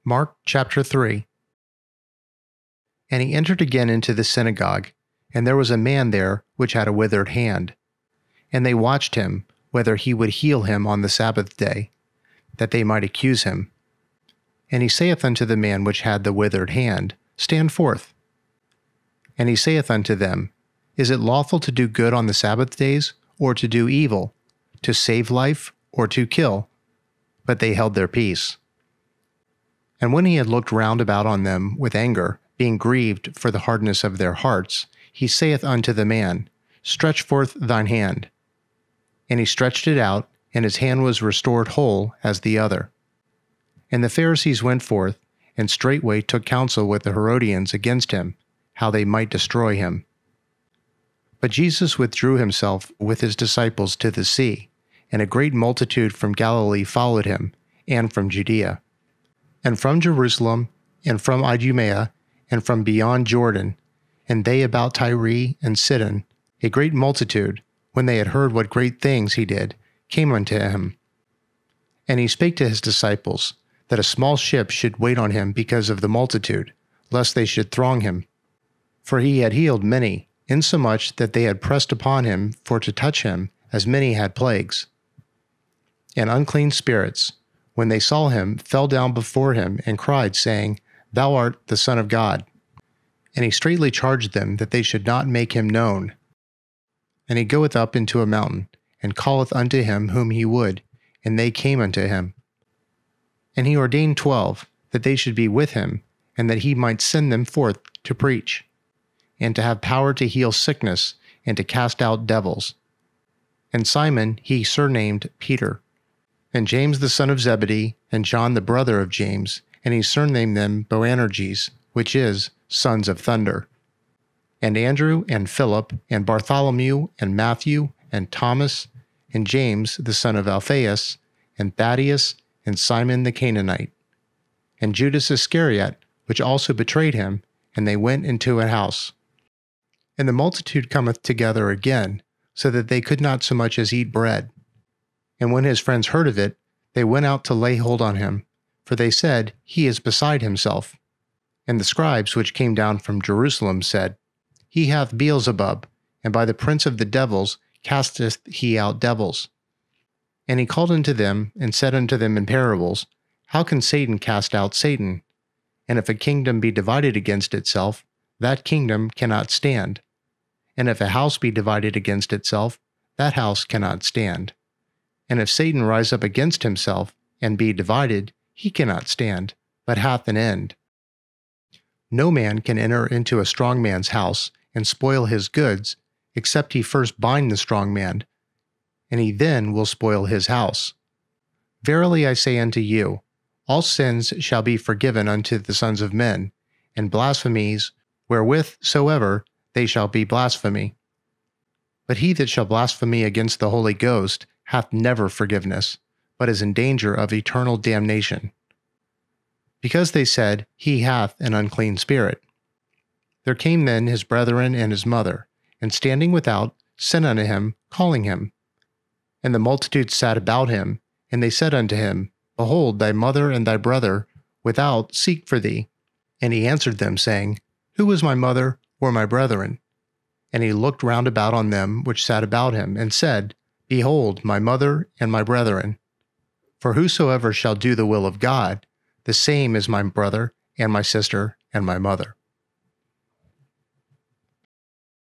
Mark chapter 3. And he entered again into the synagogue, and there was a man there which had a withered hand. And they watched him, whether he would heal him on the Sabbath day, that they might accuse him. And he saith unto the man which had the withered hand, Stand forth. And he saith unto them, Is it lawful to do good on the Sabbath days, or to do evil, to save life, or to kill? But they held their peace. And when he had looked round about on them with anger, being grieved for the hardness of their hearts, he saith unto the man, Stretch forth thine hand. And he stretched it out, and his hand was restored whole as the other. And the Pharisees went forth, and straightway took counsel with the Herodians against him, how they might destroy him. But Jesus withdrew himself with his disciples to the sea, and a great multitude from Galilee followed him, and from Judea, and from Jerusalem, and from Idumea, and from beyond Jordan, and they about Tyre and Sidon, a great multitude, when they had heard what great things he did, came unto him. And he spake to his disciples, that a small ship should wait on him because of the multitude, lest they should throng him. For he had healed many, insomuch that they had pressed upon him for to touch him, as many had plagues. And unclean spirits, when they saw him, fell down before him, and cried, saying, Thou art the Son of God. And he straitly charged them that they should not make him known. And he goeth up into a mountain, and calleth unto him whom he would, and they came unto him. And he ordained 12, that they should be with him, and that he might send them forth to preach, and to have power to heal sickness, and to cast out devils. And Simon he surnamed Peter, and James the son of Zebedee, and John the brother of James, and he surnamed them Boanerges, which is, sons of thunder. And Andrew, and Philip, and Bartholomew, and Matthew, and Thomas, and James the son of Alphaeus, and Thaddeus, and Simon the Canaanite, and Judas Iscariot, which also betrayed him, and they went into a house. And the multitude cometh together again, so that they could not so much as eat bread. And when his friends heard of it, they went out to lay hold on him, for they said, He is beside himself. And the scribes which came down from Jerusalem said, He hath Beelzebub, and by the prince of the devils casteth he out devils. And he called unto them, and said unto them in parables, How can Satan cast out Satan? And if a kingdom be divided against itself, that kingdom cannot stand. And if a house be divided against itself, that house cannot stand. And if Satan rise up against himself, and be divided, he cannot stand, but hath an end. No man can enter into a strong man's house, and spoil his goods, except he first bind the strong man, and he then will spoil his house. Verily I say unto you, all sins shall be forgiven unto the sons of men, and blasphemies wherewith soever they shall be blasphemy. But he that shall blaspheme against the Holy Ghost hath never forgiveness, but is in danger of eternal damnation. Because they said, He hath an unclean spirit. There came then his brethren and his mother, and standing without, sent unto him, calling him. And the multitude sat about him, and they said unto him, Behold, thy mother and thy brother without seek for thee. And he answered them, saying, Who is my mother or my brethren? And he looked round about on them which sat about him, and said, Behold, my mother and my brethren. For whosoever shall do the will of God, the same is my brother and my sister and my mother.